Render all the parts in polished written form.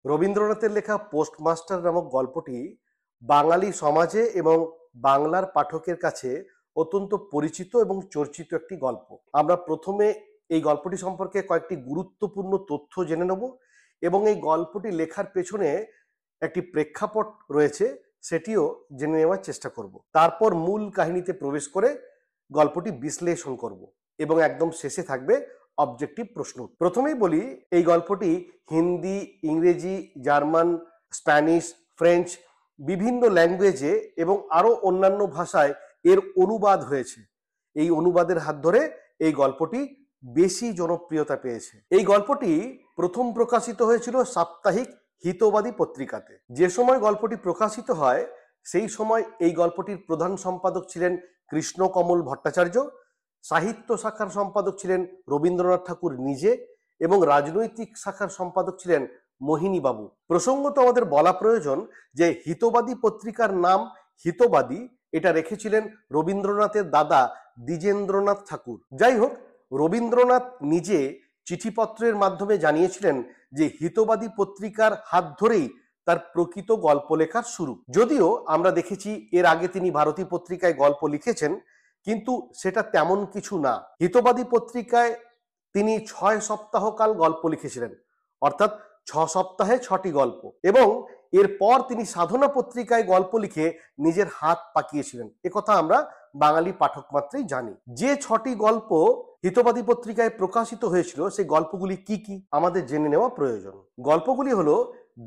রবীন্দ্রনাথের লেখা পোস্টমাস্টার নামক গল্পটি বাঙালি সমাজে এবং বাংলার পাঠকের কাছে অত্যন্ত পরিচিত এবং চর্চিত একটি গল্প। আমরা প্রথমে এই গল্পটি সম্পর্কে কয়েকটি গুরুত্বপূর্ণ তথ্য জেনে নেব এবং এই গল্পটি লেখার পেছনে একটি প্রেক্ষাপট রয়েছে সেটিও জেনে নেওয়ার চেষ্টা করব। তারপর মূল কাহিনীতে প্রবেশ করে গল্পটি বিশ্লেষণ করব এবং একদম শেষে থাকবে অবজেক্টিভ প্রশ্ন। প্রথমেই বলি, এই গল্পটি হিন্দি, ইংরেজি, জার্মান, স্প্যানিশ, ফ্রেঞ্চ বিভিন্ন ল্যাঙ্গুয়েজে এবং আরও অন্যান্য ভাষায় এর অনুবাদ হয়েছে। এই অনুবাদের হাত ধরে এই গল্পটি বেশি জনপ্রিয়তা পেয়েছে। এই গল্পটি প্রথম প্রকাশিত হয়েছিল সাপ্তাহিক হিতবাদী পত্রিকাতে। যে সময় গল্পটি প্রকাশিত হয় সেই সময় এই গল্পটির প্রধান সম্পাদক ছিলেন কৃষ্ণকমল ভট্টাচার্য, সাহিত্য শাখার সম্পাদক ছিলেন রবীন্দ্রনাথ ঠাকুর নিজে এবং রাজনৈতিক শাখার সম্পাদক ছিলেন মোহিনী বাবু। প্রসঙ্গত আমাদের বলা প্রয়োজন যে হিতবাদী পত্রিকার নাম হিতবাদী এটা রেখেছিলেন রবীন্দ্রনাথের দাদা দ্বিজেন্দ্রনাথ ঠাকুর। যাই হোক, রবীন্দ্রনাথ নিজে চিঠিপত্রের মাধ্যমে জানিয়েছিলেন যে হিতবাদী পত্রিকার হাত ধরেই তার প্রকৃত গল্প লেখার শুরু। যদিও আমরা দেখেছি এর আগে তিনি ভারতী পত্রিকায় গল্প লিখেছেন, কিন্তু সেটা তেমন কিছু না। হিতবাদী পত্রিকায় তিনি 6 সপ্তাহকাল গল্প লিখেছিলেন, অর্থাৎ 6 সপ্তাহে 6টি গল্প, এবং এরপর তিনি সাধনা পত্রিকায় গল্প লিখে নিজের হাত পাকিয়েছিলেন। একথা আমরা বাঙালি পাঠক মাত্রই জানি। যে 6টি গল্প হিতবাদী পত্রিকায় প্রকাশিত হয়েছিল সেই গল্পগুলি কি কি আমাদের জেনে নেওয়া প্রয়োজন। গল্পগুলি হলো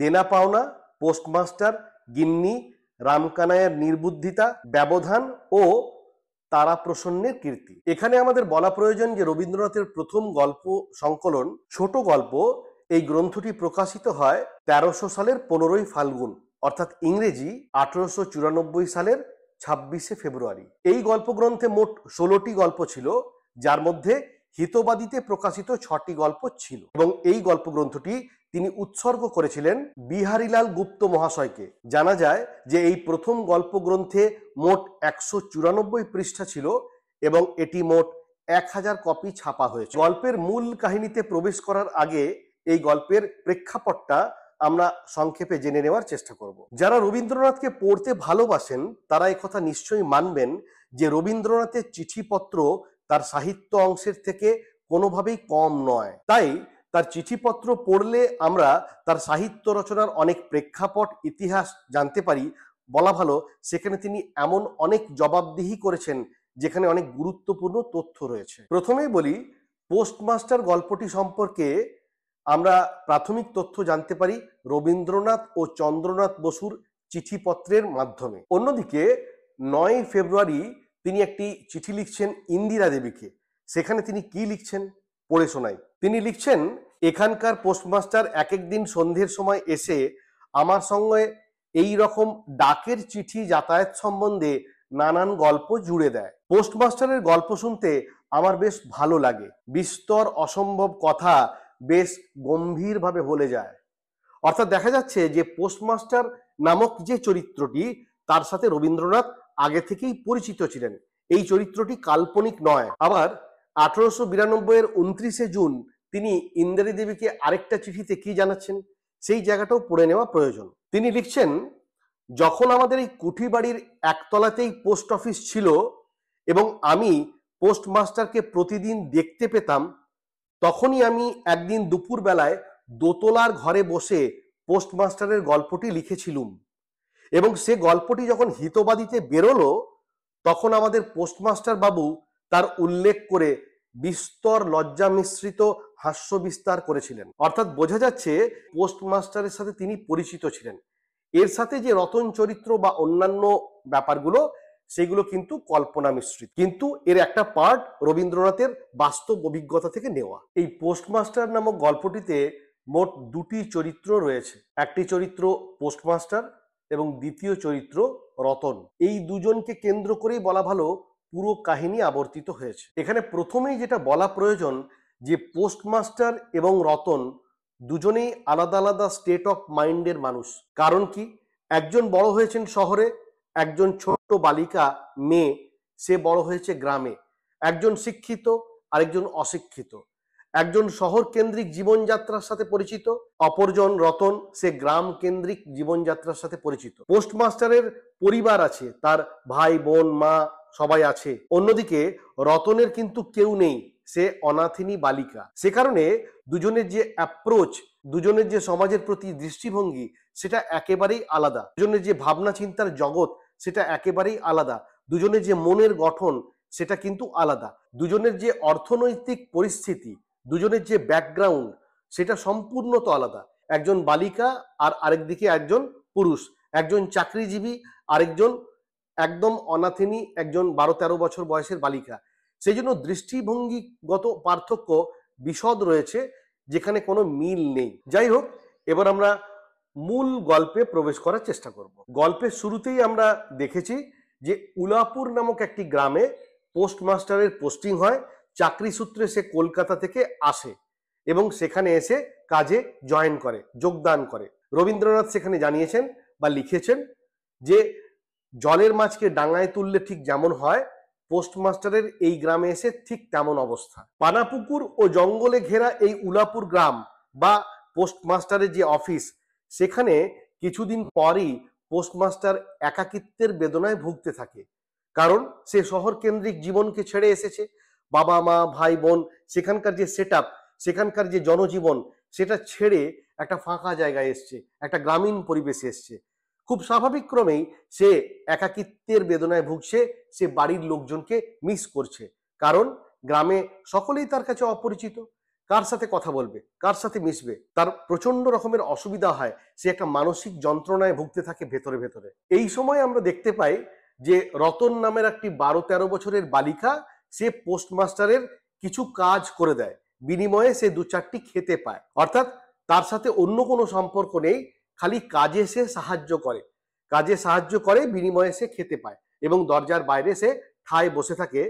দেনা পাওনা, পোস্টমাস্টার, গিন্নি, রামকানাইয়ের নির্বুদ্ধিতা, ব্যবধান ও তারা প্রসন্নের কীর্তি। এখানে আমাদের বলা প্রয়োজন যে রবীন্দ্রনাথের প্রথম গল্প সংকলন ছোট গল্প এই গ্রন্থটি প্রকাশিত হয় 1300 সালের 15ই ফাল্গুন, অর্থাৎ ইংরেজি 1894 সালের 26শে ফেব্রুয়ারি। এই গল্প গ্রন্থে মোট 16টি গল্প ছিল, যার মধ্যে হিতবাদীতে প্রকাশিত 6টি গল্প ছিল, এবং এই গল্প গ্রন্থটি তিনি উৎসর্গ করেছিলেন বিহারীলাল গুপ্ত মহাশয়কে। জানা যায় যে এই প্রথম গল্প গ্রন্থে মোট 194 পৃষ্ঠা ছিল এবং এটি মোট 1000 কপি ছাপা হয়েছে। গল্পের মূল কাহিনীতে প্রবেশ করার আগে এই গল্পের প্রেক্ষাপটটা আমরা সংক্ষেপে জেনে নেওয়ার চেষ্টা করব। যারা রবীন্দ্রনাথকে পড়তে ভালোবাসেন তারা একথা নিশ্চয়ই মানবেন যে রবীন্দ্রনাথের চিঠিপত্র তার সাহিত্য অংশের থেকে কোনোভাবেই কম নয়। তাই তার চিঠিপত্র পড়লে আমরা তার সাহিত্য রচনার অনেক প্রেক্ষাপট, ইতিহাস জানতে পারি। বলা ভালো, সেখানে তিনি এমন অনেক জবাবদিহি করেছেন যেখানে অনেক গুরুত্বপূর্ণ তথ্য রয়েছে। প্রথমেই বলি, পোস্টমাস্টার গল্পটি সম্পর্কে আমরা প্রাথমিক তথ্য জানতে পারি রবীন্দ্রনাথ ও চন্দ্রনাথ বসুর চিঠিপত্রের মাধ্যমে। অন্যদিকে 9 ফেব্রুয়ারি তিনি একটি চিঠি লিখছেন ইন্দিরা দেবীকে। সেখানে তিনি কি লিখছেন পড়ে শোনাই। তিনি লিখছেন, এখানকার পোস্টমাস্টার এক একদিন সন্ধ্যের সময় এসে আমার সঙ্গে এই রকম ডাকের চিঠি যাতায়াত সম্বন্ধে নানান গল্প জুড়ে দেয়। পোস্টমাস্টারের গল্প শুনতে আমার বেশ ভালো লাগে। বিস্তর অসম্ভব কথা বেশ গম্ভীরভাবে বলে যায়। অর্থাৎ দেখা যাচ্ছে যে পোস্টমাস্টার নামক যে চরিত্রটি, তার সাথে রবীন্দ্রনাথ আগে থেকেই পরিচিত ছিলেন। এই চরিত্রটি কাল্পনিক নয়। আবার 1892 29শে জুন তিনি ইন্দিরা দেবীকে আরেকটা চিঠিতে কি জানাচ্ছেন সেই জায়গাটাও পড়ে নেওয়া প্রয়োজন। তিনি লিখছেন, যখন আমাদের এই কুঠি বাড়ির একতলাতেই পোস্ট অফিস ছিল এবং আমি পোস্টমাস্টারকে প্রতিদিন দেখতে পেতাম, তখনই আমি একদিন দুপুর বেলায় দোতলার ঘরে বসে পোস্টমাস্টারের গল্পটি লিখেছিলুম, এবং সে গল্পটি যখন হিতবাদীতে বেরোলো তখন আমাদের পোস্টমাস্টার বাবু তার উল্লেখ করে বিস্তর লজ্জা মিশ্রিত হাস্য বিস্তার করেছিলেন। অর্থাৎ বোঝা যাচ্ছে পোস্টমাস্টারের সাথে তিনি পরিচিত ছিলেন। এর সাথে যে রতন চরিত্র বা অন্যান্য ব্যাপারগুলো সেগুলো কিন্তু কল্পনা মিশ্রিত, কিন্তু এর একটা পার্ট রবীন্দ্রনাথের বাস্তব অভিজ্ঞতা থেকে নেওয়া। এই পোস্টমাস্টার নামক গল্পটিতে মোট 2টি চরিত্র রয়েছে। একটি চরিত্র পোস্টমাস্টার এবং দ্বিতীয় চরিত্র রতন। এই দুজনকে কেন্দ্র করেই বলা ভালো পুরো কাহিনী আবর্তিত হয়েছে। এখানে প্রথমেই যেটা বলা প্রয়োজন যে পোস্টমাস্টার এবং রতন দুজনেই আলাদা আলাদা স্টেট অফ মাইন্ডের মানুষ। কারণ কি, একজন বড় হয়েছেন শহরে, একজন ছোট্ট বালিকা মেয়ে, সে বড় হয়েছে গ্রামে। একজন শিক্ষিত, আরেকজন অশিক্ষিত। একজন শহর কেন্দ্রিক জীবনযাত্রার সাথে পরিচিত, অপরজন রতন সে গ্রাম কেন্দ্রিক জীবনযাত্রার সাথে পরিচিত। পোস্টমাস্টারের পরিবার আছে, তার ভাই বোন মা সবাই আছে। অন্যদিকে রতনের কিন্তু কেউ নেই, সে অনাথিনী বালিকা। সে কারণে দুজনের যে অ্যাপ্রোচ, দুজনের যে সমাজের প্রতি দৃষ্টিভঙ্গি সেটা একেবারেই আলাদা। দুজনের যে ভাবনা চিন্তার জগৎ সেটা একেবারেই আলাদা। দুজনের যে মনের গঠন সেটা কিন্তু আলাদা। দুজনের যে অর্থনৈতিক পরিস্থিতি, দুজনের যে ব্যাকগ্রাউন্ড সেটা সম্পূর্ণত আলাদা। একজন বালিকা আর আরেকদিকে একজন পুরুষ, একজন চাকরিজীবী আরেকজন একদম অনাথিনী, একজন 12-13 বছর বয়সের বালিকা। সেই জন্য দৃষ্টিভঙ্গিগত পার্থক্য বিশদ রয়েছে, যেখানে কোনো মিল নেই। যাই হোক, এবার আমরা মূল গল্পে প্রবেশ করার চেষ্টা করব। গল্পের শুরুতেই আমরা দেখেছি যে উলাপুর নামক একটি গ্রামে পোস্টমাস্টারের পোস্টিং হয়। চাকরি সূত্রে সে কলকাতা থেকে আসে এবং সেখানে এসে কাজে জয়েন করে, যোগদান করে। রবীন্দ্রনাথ সেখানে জানিয়েছেন বা লিখেছেন যে জলের মাছকে ডাঙায় তুললে ঠিক যেমন হয়, পোস্টমাস্টারের এই গ্রামে এসে ঠিক তেমন অবস্থা। পানাপুকুর ও জঙ্গলে ঘেরা এই উলাপুর গ্রাম বা পোস্টমাস্টারের যে অফিস, সেখানে কিছুদিন পরই পোস্টমাস্টার একাকিত্বের বেদনায় ভুগতে থাকে। কারণ সে শহর কেন্দ্রিক জীবনকে ছেড়ে এসেছে। বাবা মা ভাই বোন, সেখানকার যে সেট আপ, সেখানকার যে জনজীবন, সেটা ছেড়ে একটা ফাঁকা জায়গায় এসছে, একটা গ্রামীণ পরিবেশে এসছে। খুব স্বাভাবিক ক্রমেই সে একাকিত্বের বেদনায় ভুগছে, সে বাড়ির লোকজনকে মিস করছে। কারণ গ্রামে সকলেই তার কাছে অপরিচিত। কার সাথে কথা বলবে, কার সাথে মিশবে, তার প্রচন্ড রকমের অসুবিধা হয়। সে একটা মানসিক যন্ত্রণায় ভুগতে থাকে ভেতরে ভেতরে। এই সময় আমরা দেখতে পাই যে রতন নামের একটি 12-13 বছরের বালিকা, সে পোস্টমাস্টারের কিছু কাজ করে দেয়, বিনিময়ে সে 2-4টি খেতে পায়। অর্থাৎ তার সাথে অন্য কোনো সম্পর্ক নেই, খালি কাজে সে সাহায্য করে, কাজে সাহায্য করে বিনিময়ে সে খেতে পায়। এবং দরজার বাইরে সে ঠায় বসে থাকে,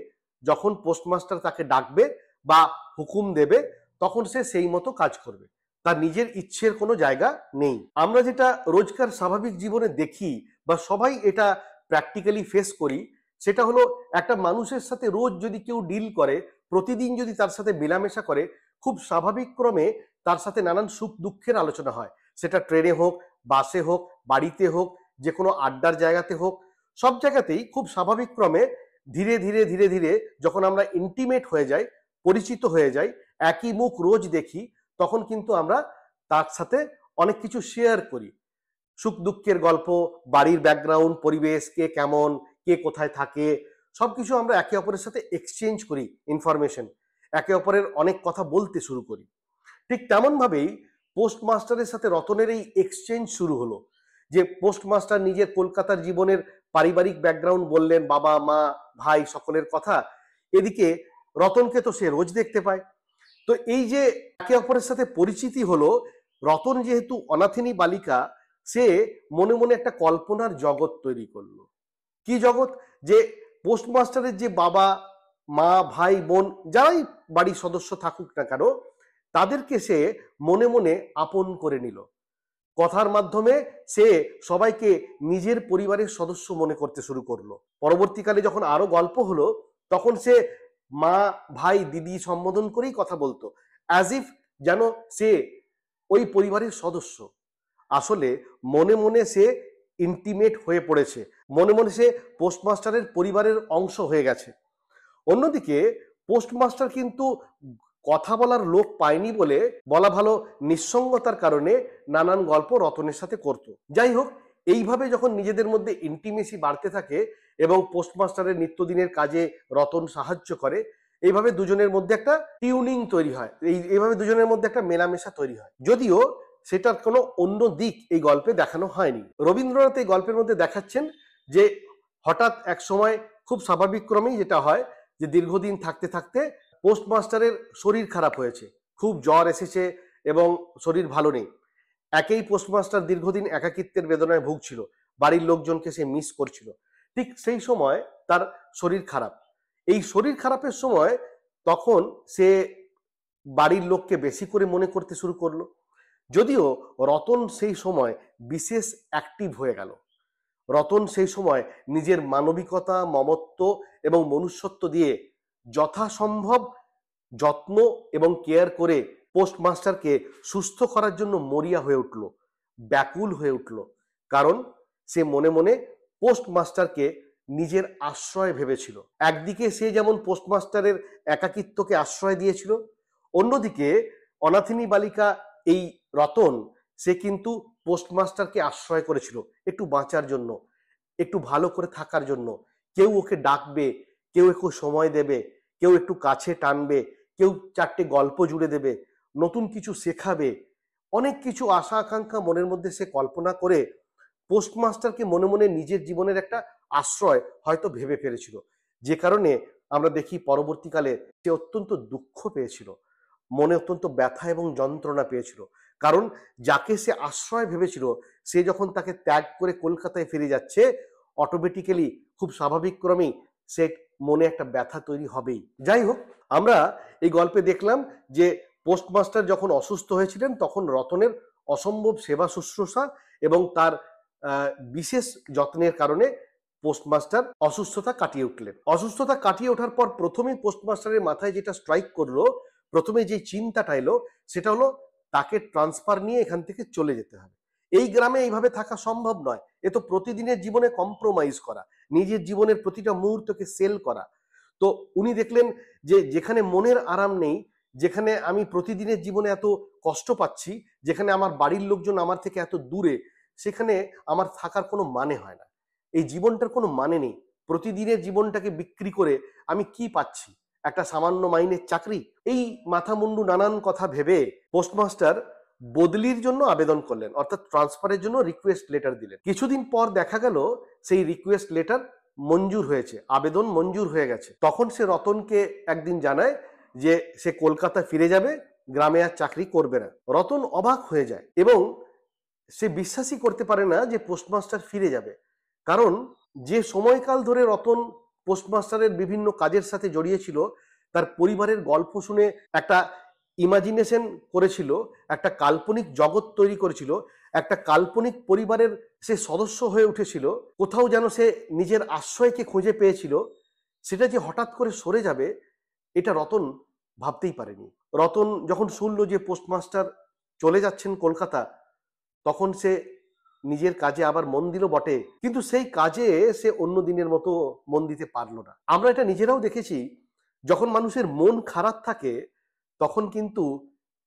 যখন পোস্টমাস্টার তাকে ডাকবে বা হুকুম দেবে তখন সে সেই মতো কাজ করবে। তার নিজের ইচ্ছের কোনো জায়গা নেই। আমরা যেটা রোজকার স্বাভাবিক জীবনে দেখি বা সবাই এটা প্র্যাকটিক্যালি ফেস করি, সেটা হলো একটা মানুষের সাথে রোজ যদি কেউ ডিল করে, প্রতিদিন যদি তার সাথে মেলামেশা করে, খুব স্বাভাবিক ক্রমে তার সাথে নানান সুখ দুঃখের আলোচনা হয়। সেটা ট্রেনে হোক, বাসে হোক, বাড়িতে হোক, যে কোনো আড্ডার জায়গাতে হোক, সব জায়গাতেই খুব স্বাভাবিক ক্রমে ধীরে ধীরে ধীরে ধীরে যখন আমরা ইন্টিমেট হয়ে যাই, পরিচিত হয়ে যাই, একই মুখ রোজ দেখি, তখন কিন্তু আমরা তার সাথে অনেক কিছু শেয়ার করি। সুখ দুঃখের গল্প, বাড়ির ব্যাকগ্রাউন্ড, পরিবেশ, কে কেমন, কে কোথায় থাকে, সবকিছু আমরা একে অপরের সাথে এক্সচেঞ্জ করি ইনফরমেশন, একে অপরের অনেক কথা বলতে শুরু করি। ঠিক তেমন ভাবেই পোস্টমাস্টারের সাথে রতনের এই এক্সচেঞ্জ শুরু হলো। যে পোস্টমাস্টার নিজের কলকাতার জীবনের পারিবারিক ব্যাকগ্রাউন্ড বললেন, বাবা মা ভাই সকলের কথা। এদিকে রতনকে তো সে রোজ দেখতে পায়। তো এই যে একে অপরের সাথে পরিচিতি হলো, রতন যেহেতু অনাথিনী বালিকা, সে মনে মনে একটা কল্পনার জগৎ তৈরি করলো। কি জগৎ? যে পোস্টমাস্টারের যে বাবা মা ভাই বোন যারাই বাড়ির সদস্য থাকুক না কেন, তাদেরকে সে মনে মনে আপন করে নিল। কথার মাধ্যমে সে সবাইকে নিজের পরিবারের সদস্য মনে করতে শুরু করলো। পরবর্তীকালে যখন আরো গল্প হলো, তখন সে মা ভাই দিদি সম্বোধন করেই কথা বলতো, অ্যাজ ইফ যেন সে ওই পরিবারের সদস্য। আসলে মনে মনে সে ইন্টিমেট হয়ে পড়েছে, মনে মনে সে পোস্টমাস্টারের পরিবারের অংশ হয়ে গেছে। অন্যদিকে পোস্টমাস্টার কিন্তু কথা বলার লোক পায়নি বলে, বলা ভালো নিঃসঙ্গতার কারণে, নানান গল্প রতনের সাথে করত। যাই হোক, এইভাবে যখন নিজেদের মধ্যে ইন্টিমেসি বাড়তে থাকে এবং পোস্টমাস্টারের নিত্যদিনের কাজে রতন সাহায্য করে, এইভাবে দুজনের মধ্যে একটা টিউনিং তৈরি হয়, এইভাবে দুজনের মধ্যে একটা মেলামেশা তৈরি হয়। যদিও সেটার কোনো অন্য দিক এই গল্পে দেখানো হয়নি। রবীন্দ্রনাথ এই গল্পের মধ্যে দেখাচ্ছেন যে হঠাৎ এক সময় খুব স্বাভাবিক ক্রমেই যেটা হয়, যে দীর্ঘদিন থাকতে থাকতে পোস্টমাস্টারের শরীর খারাপ হয়েছে, খুব জ্বর এসেছে এবং শরীর ভালো নেই। একেই পোস্টমাস্টার দীর্ঘদিন একাকিত্বের বেদনায় ভুগছিল, বাড়ির লোকজনকে সে মিস করছিল। ঠিক সেই সময় তার শরীর খারাপ। এই শরীর খারাপের সময় তখন সে বাড়ির লোককে বেশি করে মনে করতে শুরু করলো। যদিও রতন সেই সময় বিশেষ অ্যাক্টিভ হয়ে গেল। রতন সেই সময় নিজের মানবিকতা, মমত্ব এবং মনুষ্যত্ব দিয়ে যথাসম্ভব যত্ন এবং কেয়ার করে পোস্টমাস্টারকে সুস্থ করার জন্য মরিয়া হয়ে উঠল, ব্যাকুল হয়ে উঠল। কারণ সে মনে মনে পোস্টমাস্টারকে নিজের আশ্রয় ভেবেছিল। একদিকে সে যেমন পোস্টমাস্টারের একাকিত্বকে আশ্রয় দিয়েছিল, অন্যদিকে অনাথিনী বালিকা এই রতন সে কিন্তু পোস্টমাস্টারকে আশ্রয় করেছিল একটু বাঁচার জন্য, একটু ভালো করে থাকার জন্য। কেউ ওকে ডাকবে, কেউ একটু সময় দেবে, কেউ একটু কাছে টানবে, কেউ চারটে গল্প জুড়ে দেবে, নতুন কিছু শেখাবে, অনেক কিছু আশা আকাঙ্ক্ষা মনের মধ্যে সে কল্পনা করে পোস্টমাস্টারকে মনে মনে নিজের জীবনের একটা আশ্রয় হয়তো ভেবে ফেলেছিল। যে কারণে আমরা দেখি পরবর্তীকালে সে অত্যন্ত দুঃখ পেয়েছিল, মনে অত্যন্ত ব্যথা এবং যন্ত্রণা পেয়েছিল। কারণ যাকে সে আশ্রয় ভেবেছিল সে যখন তাকে ত্যাগ করে কলকাতায় ফিরে যাচ্ছে, অটোমেটিক্যালি খুব স্বাভাবিক ক্রমেই সে মনে একটা ব্যথা তৈরি হবেই। যাই হোক, আমরা এই গল্পে দেখলাম যে পোস্টমাস্টার যখন অসুস্থ হয়েছিলেন তখন রতনের অসম্ভব সেবা শুশ্রূষা এবং তার বিশেষ যত্নের কারণে পোস্টমাস্টার অসুস্থতা কাটিয়ে উঠলেন। অসুস্থতা কাটিয়ে ওঠার পর প্রথমেই পোস্টমাস্টারের মাথায় যেটা স্ট্রাইক করলো, প্রথমে যে চিন্তাটা এলো সেটা হলো তাকে ট্রান্সফার নিয়ে এখান থেকে চলে যেতে হবে। এই গ্রামে এইভাবে থাকা সম্ভব নয়, এ তো প্রতিদিনের জীবনে কম্প্রোমাইজ করা, নিজের জীবনের প্রতিটা মুহূর্তকে সেল করা। তো উনি দেখলেন যে যেখানে মনের আরাম নেই, যেখানে আমি প্রতিদিনের জীবনে এত কষ্ট পাচ্ছি, যেখানে আমার বাড়ির লোকজন আমার থেকে এত দূরে, সেখানে আমার থাকার কোনো মানে হয় না, এই জীবনটার কোনো মানে নেই। প্রতিদিনের জীবনটাকে বিক্রি করে আমি কি পাচ্ছি? একটা সামান্য মাইনের চাকরি। এই মাথামুন্ডু নানান কথা ভেবে পোস্টমাস্টার বদলির জন্য আবেদন করলেন, অর্থাৎ ট্রান্সফারের জন্য রিকোয়েস্ট লেটার দিলেন। কিছুদিন পর দেখা গেল সেই রিকোয়েস্ট লেটার মঞ্জুর হয়েছে, আবেদন মঞ্জুর হয়ে গেছে। তখন সে রতনকে একদিন জানায় যে সে কলকাতা ফিরে যাবে, গ্রামে আর চাকরি করবে না। রতন অবাক হয়ে যায় এবং সে বিশ্বাসই করতে পারে না যে পোস্টমাস্টার ফিরে যাবে। কারণ যে সময়কাল ধরে রতন পোস্টমাস্টারের বিভিন্ন কাজের সাথে জড়িয়েছিল, তার পরিবারের গল্প শুনে একটা ইমাজিনেশন করেছিল, একটা কাল্পনিক জগৎ তৈরি করেছিল, একটা কাল্পনিক পরিবারের সে সদস্য হয়ে উঠেছিল, কোথাও যেন সে নিজের আশ্রয়কে খুঁজে পেয়েছিল, সেটা যে হঠাৎ করে সরে যাবে এটা রতন ভাবতেই পারেনি। রতন যখন শুনলো যে পোস্টমাস্টার চলে যাচ্ছেন কলকাতা, তখন সে নিজের কাজে আবার মন দিল বটে, কিন্তু সেই কাজে সে অন্য দিনের মতো মন দিতে পারলো না। আমরা এটা নিজেরাও দেখেছি, যখন মানুষের মন খারাপ থাকে তখন কিন্তু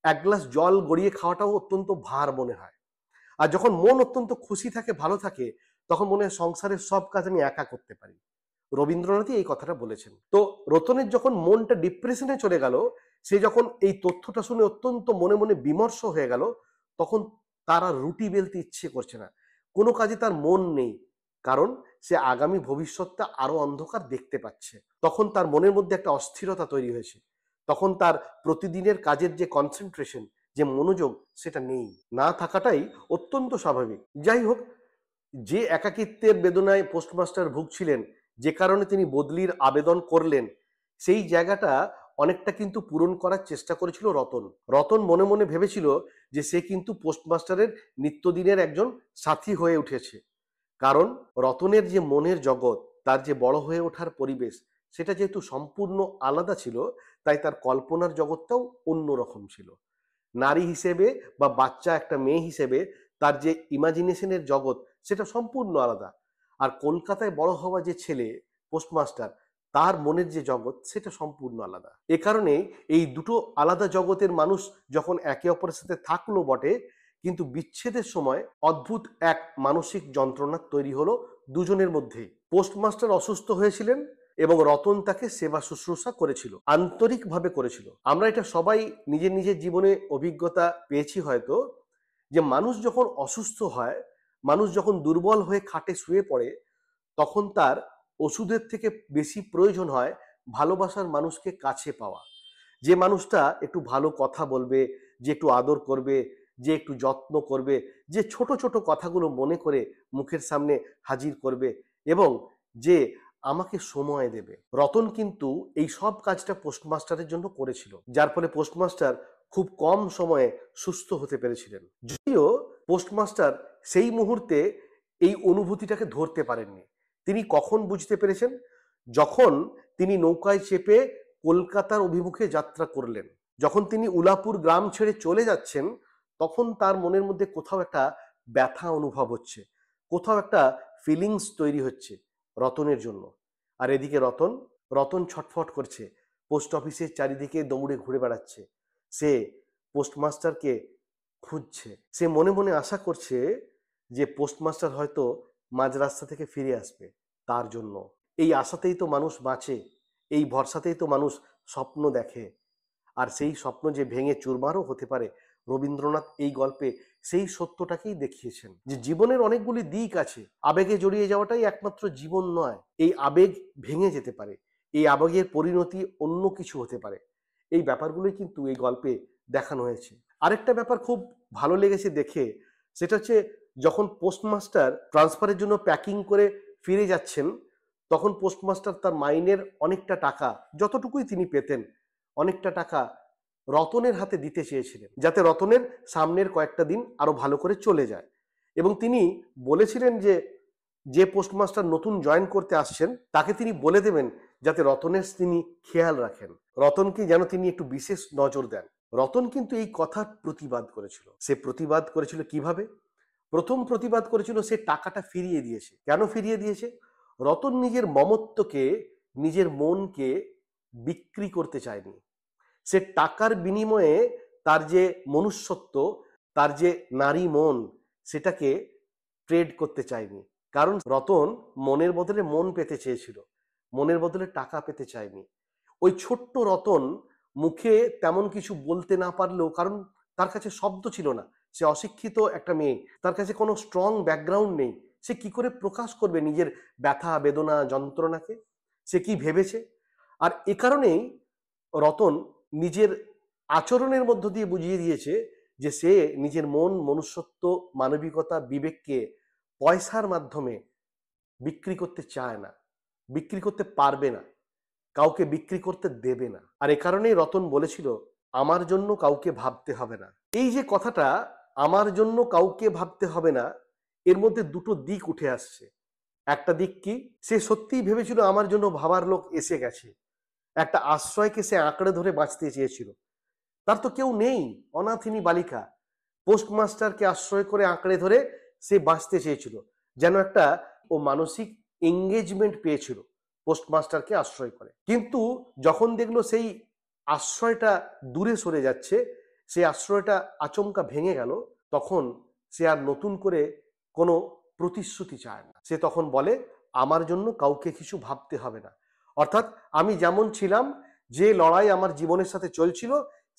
এক গ্লাস জল গড়িয়ে খাওয়াটাও অত্যন্ত ভার মনে হয়। আর যখন মন অত্যন্ত খুশি থাকে, ভালো থাকে, তখন মনে হয় সংসারের সব কাজ আমি একা করতে পারি। রবীন্দ্রনাথই এই কথাটা বলেছেন। তো রতনের যখন মনটা ডিপ্রেশনে চলে গেল, সে যখন এই তথ্যটা শুনে অত্যন্ত মনে মনে বিমর্ষ হয়ে গেল, তখন তার আর রুটি বেলতে ইচ্ছে করছে না, কোনো কাজে তার মন নেই। কারণ সে আগামী ভবিষ্যৎটা আরো অন্ধকার দেখতে পাচ্ছে। তখন তার মনের মধ্যে একটা অস্থিরতা তৈরি হয়েছে, তখন তার প্রতিদিনের কাজের যে কনসেন্ট্রেশন, যে মনোযোগ, সেটা নেই, না থাকাটাই অত্যন্ত স্বাভাবিক। যাই হোক, যে একাকিত্বের বেদনায় পোস্টমাস্টার ভুগছিলেন, যে কারণে তিনি বদলির আবেদন করলেন, সেই জায়গাটা অনেকটা কিন্তু পূরণ করার চেষ্টা করেছিল রতন। রতন মনে মনে ভেবেছিল যে সে কিন্তু পোস্টমাস্টারের নিত্যদিনের একজন সাথী হয়ে উঠেছে। কারণ রতনের যে মনের জগৎ, তার যে বড় হয়ে ওঠার পরিবেশ, সেটা যেহেতু সম্পূর্ণ আলাদা ছিল, তাই তার কল্পনার জগৎটাও অন্যরকম ছিল। নারী হিসেবে বা বাচ্চা একটা মেয়ে হিসেবে তার যে ইমাজিনেশনের জগৎ, সেটা সম্পূর্ণ আলাদা। আর কলকাতায় বড় হওয়া যে ছেলে পোস্টমাস্টার, তার মনের যে জগৎ সেটা সম্পূর্ণ আলাদা। এ কারণে এই দুটো আলাদা জগতের মানুষ যখন একে অপরের সাথে থাকলো বটে, কিন্তু বিচ্ছেদের সময় অদ্ভুত এক মানসিক যন্ত্রণা তৈরি হলো দুজনের মধ্যেই। পোস্টমাস্টার অসুস্থ হয়েছিলেন এবং রতন তাকে সেবা শুশ্রূষা করেছিল, আন্তরিকভাবে করেছিল। আমরা এটা সবাই নিজের নিজের জীবনে অভিজ্ঞতা পেয়েছি হয়তো, যে মানুষ যখন অসুস্থ হয়, মানুষ যখন দুর্বল হয়ে খাটে শুয়ে পড়ে, তখন তার ওষুধের থেকে বেশি প্রয়োজন হয় ভালোবাসার মানুষকে কাছে পাওয়া। যে মানুষটা একটু ভালো কথা বলবে, যে একটু আদর করবে, যে একটু যত্ন করবে, যে ছোট ছোট কথাগুলো মনে করে মুখের সামনে হাজির করবে এবং যে আমাকে সময় দেবে। রতন কিন্তু এই সব কাজটা পোস্টমাস্টারের জন্য করেছিল, যার ফলে পোস্টমাস্টার খুব কম সময়ে সুস্থ হতে পেরেছিলেন। যদিও পোস্টমাস্টার সেই মুহূর্তে এই অনুভূতিটাকে ধরতে পারেননি। তিনি কখন বুঝতে পেরেছেন? যখন তিনি নৌকায় চেপে কলকাতার অভিমুখে যাত্রা করলেন। যখন তিনি উলাপুর গ্রাম ছেড়ে চলে যাচ্ছেন, তখন তার মনের মধ্যে কোথাও একটা ব্যথা অনুভব হচ্ছে, কোথাও একটা ফিলিংস তৈরি হচ্ছে রতনের জন্য। আর এদিকে রতন ছটফট করছে, পোস্ট অফিসের চারিদিকে দৌড়ে ঘুরে বেড়াচ্ছে। সে পোস্টমাস্টারকে খুঁজছে। সে মনে মনে আশা করছে যে পোস্টমাস্টার হয়তো মাঝ রাস্তা থেকে ফিরে আসবে তার জন্য। এই আশাতেই তো মানুষ বাঁচে, এই ভরসাতেই তো মানুষ স্বপ্ন দেখে। আর সেই স্বপ্ন যে ভেঙে চুরমারও হতে পারে, রবীন্দ্রনাথ এই গল্পে সেই সত্যটাকেই দেখিয়েছেন যে জীবনের অনেকগুলি দিক আছে, আবেগে জড়িয়ে যাওয়াটাই একমাত্র জীবন নয়। এই আবেগ ভেঙে যেতে পারে, এই আবেগের পরিণতি অন্য কিছু হতে পারে। এই ব্যাপারগুলোই কিন্তু এই গল্পে দেখানো হয়েছে। আরেকটা ব্যাপার খুব ভালো লেগেছে দেখে, সেটা হচ্ছে যখন পোস্টমাস্টার ট্রান্সফারের জন্য প্যাকিং করে ফিরে যাচ্ছেন, তখন পোস্টমাস্টার তার মাইনের অনেকটা টাকা, যতটুকুই তিনি পেতেন, অনেকটা টাকা রতনের হাতে দিতে চেয়েছিলেন, যাতে রতনের সামনের কয়েকটা দিন আরো ভালো করে চলে যায়। এবং তিনি বলেছিলেন যে যে পোস্টমাস্টার নতুন জয়েন করতে আসছেন তাকে তিনি বলে দেবেন যাতে রতনের তিনি খেয়াল রাখেন, রতনকে যেন তিনি একটু বিশেষ নজর দেন। রতন কিন্তু এই কথার প্রতিবাদ করেছিল। সে প্রতিবাদ করেছিল কিভাবে? প্রথম প্রতিবাদ করেছিল সে টাকাটা ফিরিয়ে দিয়েছে। কেন ফিরিয়ে দিয়েছে? রতন নিজের মমত্বকে, নিজের মনকে বিক্রি করতে চায়নি। সে টাকার বিনিময়ে তার যে মনুষ্যত্ব, তার যে নারী মন, সেটাকে ট্রেড করতে চায়নি। কারণ রতন মনের বদলে মন পেতে চেয়েছিল, মনের বদলে টাকা পেতে চায়নি। ওই ছোট্ট রতন মুখে তেমন কিছু বলতে না পারলেও, কারণ তার কাছে শব্দ ছিল না, সে অশিক্ষিত একটা মেয়ে, তার কাছে কোনো স্ট্রং ব্যাকগ্রাউন্ড নেই, সে কি করে প্রকাশ করবে নিজের ব্যথা বেদনা যন্ত্রণাকে? সে কি ভেবেছে? আর এ কারণেই রতন নিজের আচরণের মধ্য দিয়ে বুঝিয়ে দিয়েছে যে সে নিজের মন, মনুষ্যত্ব, মানবিকতা, বিবেককে পয়সার মাধ্যমে বিক্রি করতে চায় না, বিক্রি করতে পারবে না, কাউকে বিক্রি করতে দেবে না। আর এ কারণেই রতন বলেছিল, আমার জন্য কাউকে ভাবতে হবে না। এই যে কথাটা, আমার জন্য কাউকে ভাবতে হবে না, এর মধ্যে দুটো দিক উঠে আসছে। একটা দিক কি, সে সত্যিই ভেবেছিল আমার জন্য ভাবার লোক এসে গেছে, একটা আশ্রয়কে সে আঁকড়ে ধরে বাঁচতে চেয়েছিল। তার তো কেউ নেই, অনাথিনী বালিকা, পোস্টমাস্টারকে আশ্রয় করে আঁকড়ে ধরে সে বাঁচতে চেয়েছিল, যেন একটা ও মানসিক এঙ্গেজমেন্ট পেয়েছিল পোস্টমাস্টারকে আশ্রয় করে। কিন্তু যখন দেখলো সেই আশ্রয়টা দূরে সরে যাচ্ছে, সেই আশ্রয়টা আচমকা ভেঙে গেল, তখন সে আর নতুন করে কোনো প্রতিশ্রুতি চায় না। সে তখন বলে, আমার জন্য কাউকে কিছু ভাবতে হবে না। অর্থাৎ আমি যেমন ছিলাম, যে লড়াই আমার জীবনের সাথে চলছিল,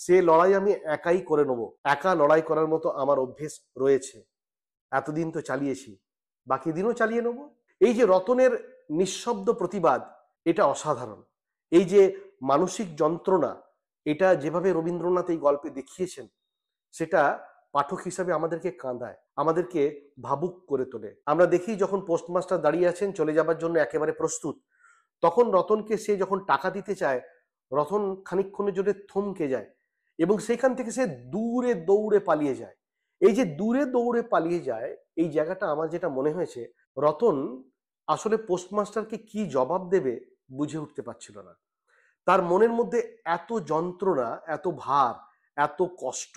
সে লড়াই আমি একাই করে নেব। একা লড়াই করার মতো আমার অভ্যেস রয়েছে, এতদিন তো চালিয়েছি, বাকি দিনও চালিয়ে নেব। এই যে রতনের নিঃশব্দ প্রতিবাদ, এটা অসাধারণ। এই যে মানসিক যন্ত্রণা, এটা যেভাবে রবীন্দ্রনাথ এই গল্পে দেখিয়েছেন, সেটা পাঠক হিসাবে আমাদেরকে কাঁদায়, আমাদেরকে ভাবুক করে তোলে। আমরা দেখি যখন পোস্টমাস্টার দাঁড়িয়ে আছেন চলে যাবার জন্য একেবারে প্রস্তুত, তখন রতনকে সে যখন টাকা দিতে চায়, রতন খানিকক্ষণের জন্য থমকে যায় এবং সেখান থেকে সে দূরে দৌড়ে পালিয়ে যায়। এই যে দূরে দৌড়ে পালিয়ে যায়, এই জায়গাটা আমার যেটা মনে হয়েছে, রতন আসলে পোস্টমাস্টারকে কি জবাব দেবে বুঝে উঠতে পারছিল না। তার মনের মধ্যে এত যন্ত্রণা, এত ভার, এত কষ্ট,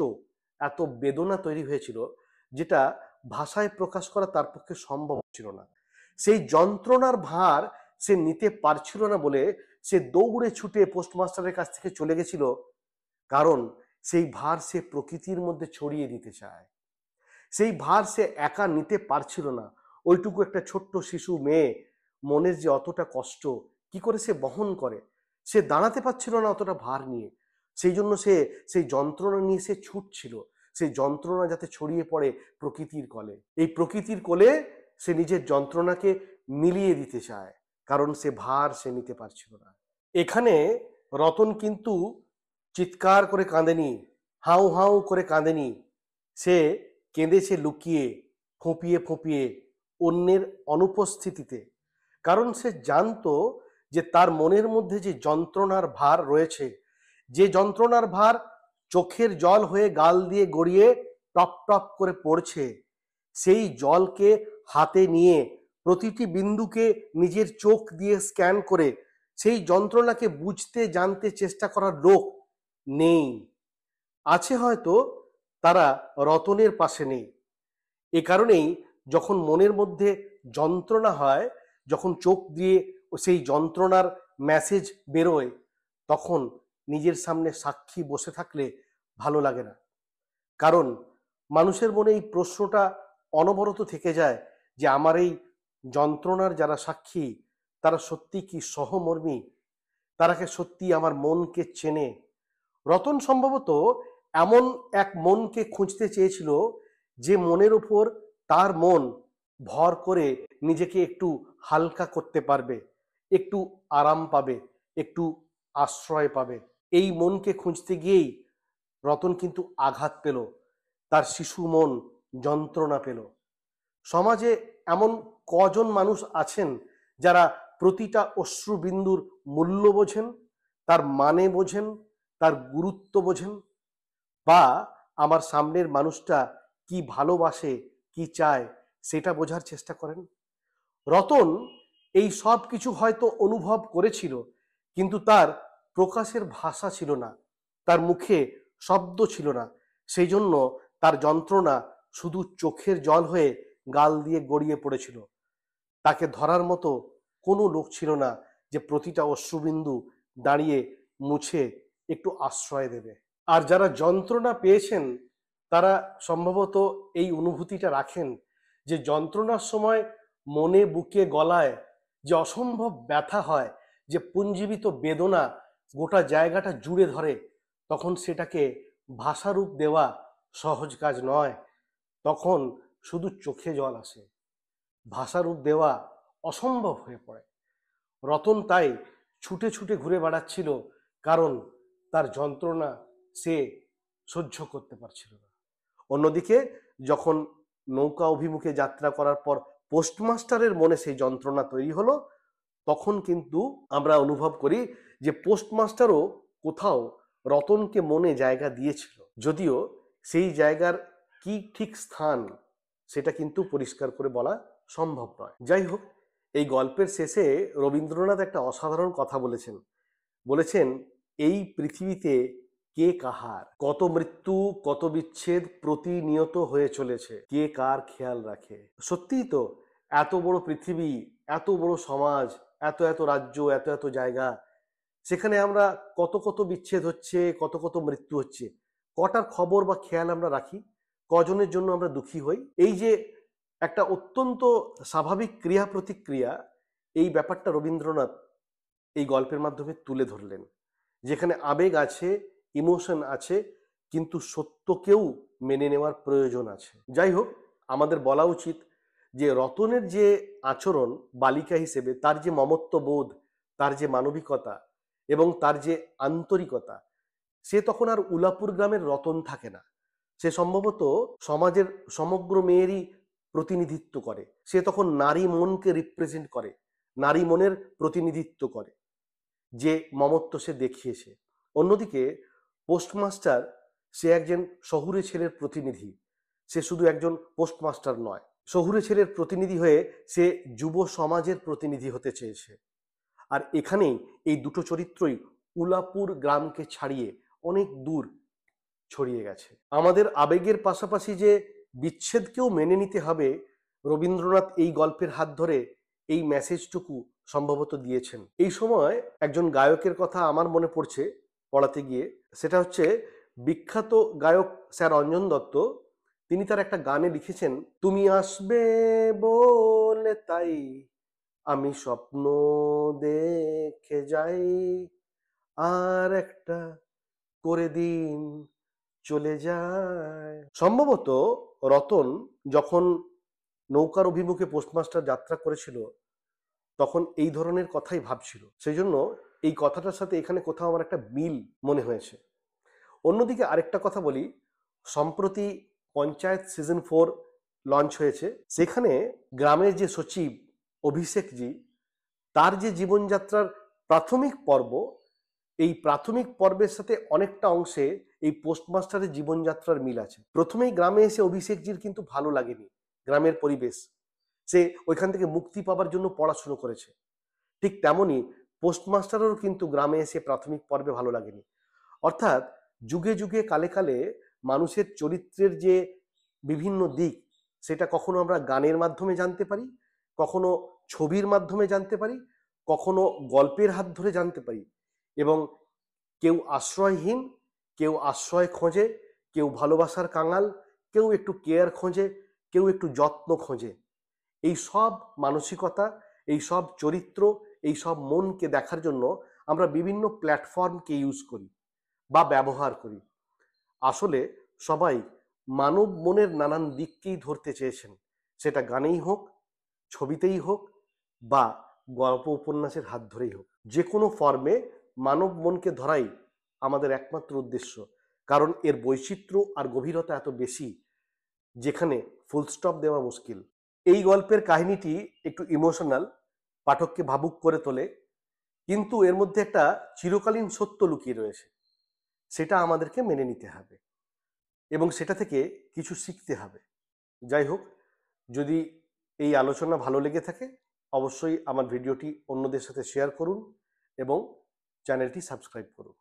এত বেদনা তৈরি হয়েছিল, যেটা ভাষায় প্রকাশ করা তার পক্ষে সম্ভব ছিল না। সেই যন্ত্রণার ভার সে নিতে পারছিল না বলে সে দৌড়ে ছুটে পোস্টমাস্টারের কাছ থেকে চলে গেছিল, কারণ সেই ভার সে প্রকৃতির মধ্যে ছড়িয়ে দিতে চায়। সেই ভার সে একা নিতে পারছিল না। ওইটুকু একটা ছোট্ট শিশু মেয়ে, মনের যে অতটা কষ্ট কি করে সে বহন করে, সে দাঁড়াতে পারছিল না অতটা ভার নিয়ে। সেই জন্য সে সেই যন্ত্রণা নিয়ে সে ছুটছিল, সেই যন্ত্রণা যাতে ছড়িয়ে পড়ে প্রকৃতির কোলে। এই প্রকৃতির কোলে সে নিজের যন্ত্রণাকে মিলিয়ে দিতে চায়, কারণ সে ভার সে নিতে পারছিল না। এখানে রতন কিন্তু চিৎকার করে কাঁদেনি, হাউ হাউ করে কাঁদেনি, সে কেঁদেছে লুকিয়ে, ফোঁপিয়ে ফোঁপিয়ে, অন্যের অনুপস্থিতিতে। কারণ সে জানতো যে তার মনের মধ্যে যে যন্ত্রণার ভার রয়েছে, যে যন্ত্রণার ভার চোখের জল হয়ে গাল দিয়ে গড়িয়ে টপ টপ করে পড়ছে, সেই জলকে হাতে নিয়ে প্রতিটি বিন্দুকে নিজের চোখ দিয়ে স্ক্যান করে সেই যন্ত্রণাকে বুঝতে জানতে চেষ্টা করার লোক নেই। আছে হয়তো, তারা রতনের পাশে নেই। এ কারণেই যখন মনের মধ্যে যন্ত্রণা হয়, যখন চোখ দিয়ে সেই যন্ত্রণার মেসেজ বেরোয়, তখন নিজের সামনে সাক্ষী বসে থাকলে ভালো লাগে না। কারণ মানুষের মনে এই প্রশ্নটা অনবরত থেকে যায় যে আমার এই যন্ত্রণার যারা সাক্ষী তারা সত্যি কি সহমর্মী, তারা কি সত্যি আমার মনকে চেনে। রতন সম্ভবত এমন এক মনকে খুঁজতে চেয়েছিল যে মনের উপর তার মন ভর করে নিজেকে একটু হালকা করতে পারবে, একটু আরাম পাবে, একটু আশ্রয় পাবে। এই মনকে খুঁজতে গিয়েই রতন কিন্তু আঘাত পেল, তার শিশু মন যন্ত্রণা পেল। সমাজে এমন কজন মানুষ আছেন যারা প্রতিটা অশ্রুবিন্দুর মূল্য বোঝেন, তার মানে বোঝেন, তার গুরুত্ব বোঝেন, বা আমার সামনের মানুষটা কি ভালোবাসে, কি চায় সেটা বোঝার চেষ্টা করেন। রতন এই সব কিছু হয়তো অনুভব করেছিল, কিন্তু তার প্রকাশের ভাষা ছিল না, তার মুখে শব্দ ছিল না। সেই জন্য তার যন্ত্রণা শুধু চোখের জল হয়ে গাল দিয়ে গড়িয়ে পড়েছিল। তাকে ধরার মতো কোনো লোক ছিল না যে প্রতিটা অশ্রুবিন্দু দাঁড়িয়ে মুছে একটু আশ্রয় দেবে। আর যারা যন্ত্রণা পেয়েছেন তারা সম্ভবত এই অনুভূতিটা রাখেন যে যন্ত্রণার সময় মনে, বুকে, গলায় যে অসম্ভব ব্যথা হয়, যে পুঞ্জীবিত বেদনা গোটা জায়গাটা জুড়ে ধরে, তখন সেটাকে ভাষারূপ দেওয়া সহজ কাজ নয়। তখন শুধু চোখে জল আসে, ভাষারূপ দেওয়া অসম্ভব হয়ে পড়ে। রতন তাই ছুটে ছুটে ঘুরে বেড়াচ্ছিল, কারণ তার যন্ত্রণা সে সহ্য করতে পারছিল না। অন্যদিকে যখন নৌকা অভিমুখে যাত্রা করার পর পোস্টমাস্টারের মনে সেই যন্ত্রণা তৈরি হলো, তখন কিন্তু আমরা অনুভব করি যে পোস্টমাস্টারও কোথাও রতনকে মনে জায়গা দিয়েছিল, যদিও সেই জায়গার কি ঠিক স্থান সেটা কিন্তু পরিষ্কার করে বলা সম্ভব নয়। যাই হোক, এই গল্পের শেষে রবীন্দ্রনাথ একটা অসাধারণ কথা বলেছেন। বলেছেন, এই পৃথিবীতে কে কাহার, কত মৃত্যু, কত বিচ্ছেদ প্রতিনিয়ত হয়ে চলেছে, কে কার খেয়াল রাখে। সত্যিই তো, এত বড় পৃথিবী, এত বড় সমাজ, এত এত রাজ্য, এত এত জায়গা, সেখানে আমরা কত কত বিচ্ছেদ হচ্ছে, কত কত মৃত্যু হচ্ছে, কটার খবর বা খেয়াল আমরা রাখি? কজনের জন্য আমরা দুঃখী হই? এই যে একটা অত্যন্ত স্বাভাবিক ক্রিয়া প্রতিক্রিয়া, এই ব্যাপারটা রবীন্দ্রনাথ এই গল্পের মাধ্যমে তুলে ধরলেন। যেখানে আবেগ আছে, ইমোশন আছে, কিন্তু সত্যকেও মেনে নেওয়ার প্রয়োজন আছে। যাই হোক, আমাদের বলা উচিত যে রতনের যে আচরণ বালিকা হিসেবে, তার যে মমত্ববোধ, তার যে মানবিকতা এবং তার যে আন্তরিকতা, সে তখন আর উলাপুর গ্রামের রতন থাকে না। সে সম্ভবত সমাজের সমগ্র মেয়েরই প্রতিনিধিত্ব করে। সে তখন নারী মনকে রিপ্রেজেন্ট করে, নারী মনের প্রতিনিধিত্ব করে, যে মমত্ব সে দেখিয়েছে। অন্যদিকে পোস্টমাস্টার, সে একজন শহুরে ছেলের প্রতিনিধি। সে শুধু একজন পোস্টমাস্টার নয়, শহুরে ছেলের প্রতিনিধি হয়ে সে যুব সমাজের প্রতিনিধি হতে চেয়েছে। আর এখানেই এই দুটো চরিত্রই উলাপুর গ্রামকে ছাড়িয়ে অনেক দূর ছড়িয়ে গেছে। আমাদের আবেগের পাশাপাশি যে বিচ্ছেদকেও মেনে নিতে হবে, রবীন্দ্রনাথ এই গল্পের হাত ধরে এই মেসেজটুকু সম্ভবত দিয়েছেন। এই সময় একজন গায়কের কথা আমার মনে পড়ছে পড়াতে গিয়ে। সেটা হচ্ছে বিখ্যাত গায়ক স্যার অঞ্জন দত্ত। তিনি তার একটা গানে লিখেছেন, তুমি আসবে বলে তাই আমি স্বপ্ন দেখে যাই, আর একটা করে দিন চলে যায়। সম্ভবত রতন যখন নৌকার অভিমুখে পোস্টমাস্টার যাত্রা করেছিল, তখন এই ধরনের কথাই ভাবছিল। সেই জন্য এই কথাটার সাথে এখানে কোথাও আমার একটা মিল মনে হয়েছে। অন্যদিকে আরেকটা কথা বলি, সম্প্রতি পঞ্চায়েত সিজন 4 লঞ্চ হয়েছে। সেখানে গ্রামের যে সচিব অভিষেকজি, তার যে জীবনযাত্রার প্রাথমিক পর্ব, এই প্রাথমিক পর্বের সাথে অনেকটা অংশে এই পোস্টমাস্টারের জীবনযাত্রার মিল আছে। প্রথমেই গ্রামে এসে অভিষেকজির কিন্তু ভালো লাগেনি গ্রামের পরিবেশ। সে ওইখান থেকে মুক্তি পাবার জন্য পড়াশুনো করেছে। ঠিক তেমনি পোস্টমাস্টারেরও কিন্তু গ্রামে এসে প্রাথমিক পর্বে ভালো লাগেনি। অর্থাৎ যুগে যুগে কালে কালে মানুষের চরিত্রের যে বিভিন্ন দিক, সেটা কখনো আমরা গানের মাধ্যমে জানতে পারি, কখনো ছবির মাধ্যমে জানতে পারি, কখনো গল্পের হাত ধরে জানতে পারি। এবং কেউ আশ্রয়হীন, কেউ আশ্রয় খোঁজে, কেউ ভালোবাসার কাঙাল, কেউ একটু কেয়ার খোঁজে, কেউ একটু যত্ন খোঁজে। এই সব মানসিকতা, এই সব চরিত্র, এই সব মনকে দেখার জন্য আমরা বিভিন্ন প্ল্যাটফর্মকে ইউজ করি বা ব্যবহার করি। আসলে সবাই মানব মনের নানান দিককেই ধরতে চেয়েছেন, সেটা গানেই হোক, ছবিতেই হোক, বা গল্প উপন্যাসের হাত ধরেই হোক। যে কোনো ফর্মে মানব মনকে ধরাই আমাদের একমাত্র উদ্দেশ্য, কারণ এর বৈচিত্র্য আর গভীরতা এত বেশি, যেখানে ফুল স্টপ দেওয়া মুশকিল। এই গল্পের কাহিনীটি একটু ইমোশনাল, পাঠককে ভাবুক করে তোলে, কিন্তু এর মধ্যে একটা চিরকালীন সত্য লুকিয়ে রয়েছে। সেটা আমাদেরকে মেনে নিতে হবে এবং সেটা থেকে কিছু শিখতে হবে। যাই হোক, যদি এই আলোচনা ভালো লেগে থাকে, অবশ্যই আমার ভিডিওটি অন্যদের সাথে শেয়ার করুন এবং চ্যানেলটি সাবস্ক্রাইব করুন।